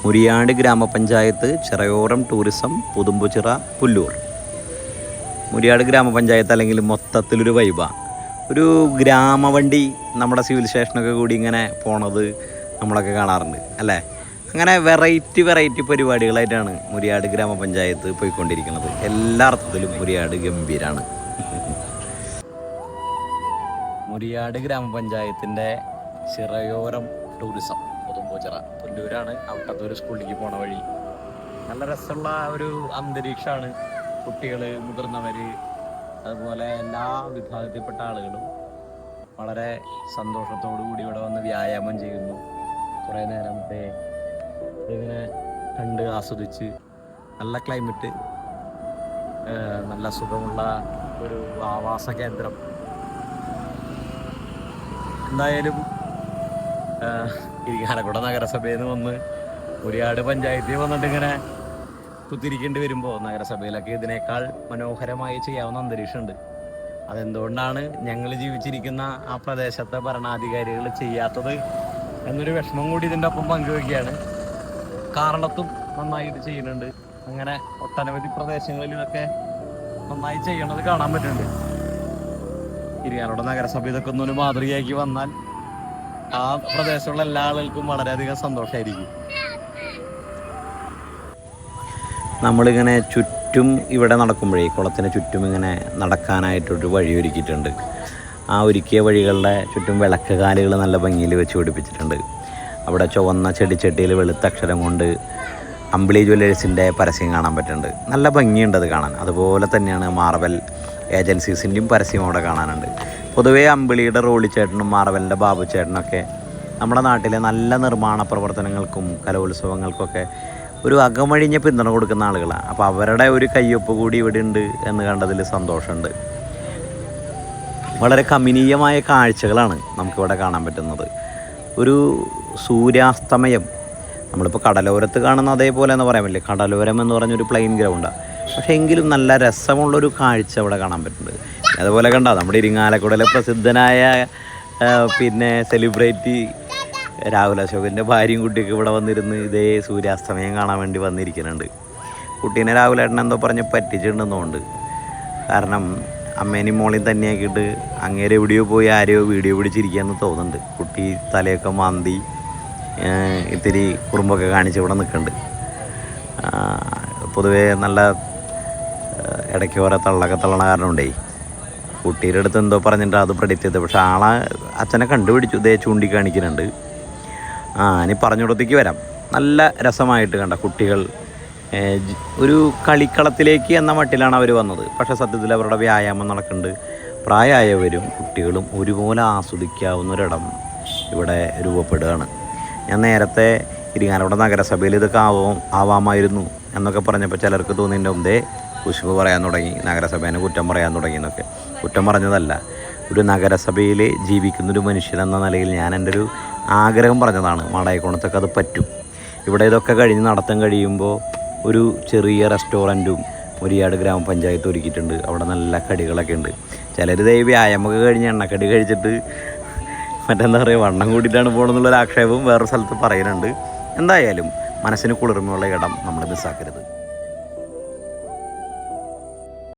മുരിയാട് ഗ്രാമപഞ്ചായത്ത്, ചിറയോരം ടൂറിസം, പുതുമ്പുച്ചിറ, പുല്ലൂർ. മുരിയാട് ഗ്രാമപഞ്ചായത്ത് അല്ലെങ്കിൽ മൊത്തത്തിലൊരു വൈബാണ്. ഒരു ഗ്രാമവണ്ടി നമ്മുടെ സിവിൽ സ്റ്റേഷനൊക്കെ കൂടി ഇങ്ങനെ പോണത് നമ്മളൊക്കെ കാണാറുണ്ട് അല്ലേ. അങ്ങനെ വെറൈറ്റി പരിപാടികളായിട്ടാണ് മുരിയാട് ഗ്രാമപഞ്ചായത്ത് പോയിക്കൊണ്ടിരിക്കുന്നത്. എല്ലാ അർത്ഥത്തിലും മുരിയാട് ഗംഭീരാണ്. മുരിയാട് ഗ്രാമപഞ്ചായത്തിൻ്റെ ചിറയോരം ടൂറിസം, പുതുമ്പുച്ചിറ, പുല്ലൂരാണ്. അവിടുത്തെ ഒരു സ്കൂളിലേക്ക് പോണ വഴി. നല്ല രസമുള്ള ഒരു അന്തരീക്ഷമാണ്. കുട്ടികൾ, മുതിർന്നവർ, അതുപോലെ എല്ലാ വിഭാഗത്തിൽപ്പെട്ട ആളുകളും വളരെ സന്തോഷത്തോടു കൂടി ഇവിടെ വന്ന് വ്യായാമം ചെയ്യുന്നു. കുറേ നേരത്തെ ഇങ്ങനെ കണ്ട് ആസ്വദിച്ച്, നല്ല ക്ലൈമറ്റ്, നല്ല സുഖമുള്ള ഒരു ആവാസ കേന്ദ്രം. എന്തായാലും ഇരിങ്ങാലക്കുട നഗരസഭയിൽ നിന്ന് വന്ന് മുരിയാട് പഞ്ചായത്തിൽ വന്നിട്ട് ഇങ്ങനെ കുത്തിരിക്കേണ്ടി വരുമ്പോൾ നഗരസഭയിലൊക്കെ ഇതിനേക്കാൾ മനോഹരമായി ചെയ്യാവുന്ന അന്തരീക്ഷമുണ്ട്. അതെന്തുകൊണ്ടാണ് ഞങ്ങൾ ജീവിച്ചിരിക്കുന്ന ആ പ്രദേശത്തെ ഭരണാധികാരികൾ ചെയ്യാത്തത് എന്നൊരു വിഷമം കൂടി ഇതിൻ്റെ ഒപ്പം പങ്കുവയ്ക്കുകയാണ്. കാരണത്തും നന്നായിട്ട് ചെയ്യുന്നുണ്ട്. അങ്ങനെ ഒട്ടനവധി പ്രദേശങ്ങളിൽ ഇതൊക്കെ നന്നായി ചെയ്യണത് കാണാൻ പറ്റുന്നുണ്ട്. ഇരിങ്ങാലക്കുട നഗരസഭ ഇതൊക്കെ ഒന്നൊരു മാതൃകയാക്കി വന്നാൽ ആ പ്രദേശത്തുള്ള എല്ലാ ആളുകൾക്കും വളരെയധികം സന്തോഷമായിരിക്കും. നമ്മളിങ്ങനെ ചുറ്റും ഇവിടെ നടക്കുമ്പോഴേ കുളത്തിന് ചുറ്റും ഇങ്ങനെ നടക്കാനായിട്ടൊരു വഴി ഒരുക്കിയിട്ടുണ്ട്. ആ ഒരുക്കിയ വഴികളുടെ ചുറ്റും വിളക്ക് കാലുകൾ നല്ല ഭംഗിയിൽ വെച്ച് പിടിപ്പിച്ചിട്ടുണ്ട്. അവിടെ ചുവന്ന ചെടിച്ചട്ടിയിൽ വെളുത്ത അക്ഷരം കൊണ്ട് അമ്പിളി ജ്വല്ലേഴ്സിൻ്റെ പരസ്യം കാണാൻ പറ്റുന്നുണ്ട്. നല്ല ഭംഗിയുണ്ട് അത് കാണാൻ. അതുപോലെ തന്നെയാണ് മാർബൽ ഏജൻസീസിൻ്റെയും പരസ്യം അവിടെ കാണാനുണ്ട്. പൊതുവേ അമ്പിളിയുടെ റോളിച്ചേട്ടനും മാർബലിൻ്റെ ബാബുച്ചേട്ടനൊക്കെ നമ്മുടെ നാട്ടിലെ നല്ല നിർമ്മാണ പ്രവർത്തനങ്ങൾക്കും കലോത്സവങ്ങൾക്കൊക്കെ ഒരു അകമഴിഞ്ഞ പിന്തുണ കൊടുക്കുന്ന ആളുകളാണ്. അപ്പോൾ അവരുടെ ഒരു കയ്യൊപ്പ് കൂടി ഇവിടെ ഉണ്ട് എന്ന് കണ്ടതിൽ സന്തോഷമുണ്ട്. വളരെ കമനീയമായ കാഴ്ചകളാണ് നമുക്കിവിടെ കാണാൻ പറ്റുന്നത്. ഒരു സൂര്യാസ്തമയം നമ്മളിപ്പോൾ കടലോരത്ത് കാണുന്ന അതേപോലെ എന്ന് പറയാൻ പറ്റില്ല. കടലോരം എന്ന് പറഞ്ഞൊരു പ്ലെയിൻ ഗ്രൗണ്ടാണ്. പക്ഷേ എങ്കിലും നല്ല രസമുള്ളൊരു കാഴ്ച ഇവിടെ കാണാൻ പറ്റുന്നുണ്ട്. അതുപോലെ കണ്ടോ നമ്മുടെ ഇരിങ്ങാലക്കുടയിലെ പ്രസിദ്ധനായ പിന്നെ സെലിബ്രിറ്റി രാഹുൽ അശോകൻ്റെ ഭാര്യയും കുട്ടിയൊക്കെ ഇവിടെ വന്നിരുന്ന് ഇതേ സൂര്യാസ്തമയം കാണാൻ വേണ്ടി വന്നിരിക്കുന്നുണ്ട്. കുട്ടീനെ രാഹുലേട്ടൻ എന്തോ പറഞ്ഞ് പറ്റിച്ചിട്ടുണ്ടെന്നുണ്ട്. കാരണം അമ്മേനെയും മോളെയും തന്നെയാക്കിയിട്ട് അങ്ങേരെ എവിടെയോ പോയി ആരെയോ വീഡിയോ പിടിച്ചിരിക്കുകയെന്ന് തോന്നുന്നുണ്ട്. കുട്ടി തലയൊക്കെ മാന്തി ഇത്തിരി കുറുമ്പൊക്കെ കാണിച്ച് ഇവിടെ നിൽക്കുന്നുണ്ട്. പൊതുവേ നല്ല ഇടയ്ക്ക് ഓരോ തള്ളൊക്കെ തള്ളണ കാരണമുണ്ടേ കുട്ടിയുടെ അടുത്ത് എന്തോ പറഞ്ഞിട്ട് അത് പ്രെഡിക്റ്റ് ചെയ്തത്. പക്ഷെ ആളെ അച്ഛനെ കണ്ടുപിടിച്ചു, ഇതേ ചൂണ്ടിക്കാണിക്കുന്നുണ്ട്. ഇനി പറഞ്ഞിടത്തേക്ക് വരാം. നല്ല രസമായിട്ട് കണ്ട കുട്ടികൾ ഒരു കളിക്കളത്തിലേക്ക് എന്ന മട്ടിലാണ് അവർ വന്നത്. പക്ഷേ സത്യത്തിൽ അവരുടെ വ്യായാമം നടക്കുന്നുണ്ട്. പ്രായമായവരും കുട്ടികളും ഒരുപോലെ ആസ്വദിക്കാവുന്ന ഒരിടം ഇവിടെ രൂപപ്പെടുകയാണ്. ഞാൻ നേരത്തെ ഇരിങ്ങാലക്കുട നഗരസഭയിൽ ഇതൊക്കെ ആവാമായിരുന്നു എന്നൊക്കെ പറഞ്ഞപ്പോൾ ചിലർക്ക് തോന്നിയിട്ടുണ്ടാവും ദേ കുശുമ്പ് പറയാൻ തുടങ്ങി, നഗരസഭേനെ കുറ്റം പറയാൻ തുടങ്ങി എന്നൊക്കെ. കുറ്റം പറഞ്ഞതല്ല, ഒരു നഗരസഭയിൽ ജീവിക്കുന്നൊരു മനുഷ്യനെന്ന നിലയിൽ ഞാൻ എൻ്റെ ഒരു ആഗ്രഹം പറഞ്ഞതാണ്. മാടായിക്കോണത്തൊക്കെ അത് പറ്റും. ഇവിടെ ഇതൊക്കെ കഴിഞ്ഞ് നടത്താൻ കഴിയുമ്പോൾ ഒരു ചെറിയ റെസ്റ്റോറൻറ്റും മുരിയാട് ഗ്രാമപഞ്ചായത്ത് ഒരുക്കിയിട്ടുണ്ട്. അവിടെ നല്ല കടികളൊക്കെ ഉണ്ട്. ചിലർ വ്യായാമമൊക്കെ കഴിഞ്ഞ് എണ്ണക്കടി കഴിച്ചിട്ട് മറ്റെന്താ പറയുക വണ്ണം കൂടിയിട്ടാണ് പോകണമെന്നുള്ളൊരു ആക്ഷേപം വേറൊരു സ്ഥലത്ത് പറയുന്നുണ്ട്. എന്തായാലും മനസ്സിന് കുളിർമയുള്ള ഇടം നമ്മൾ മിസ്സാക്കരുത്.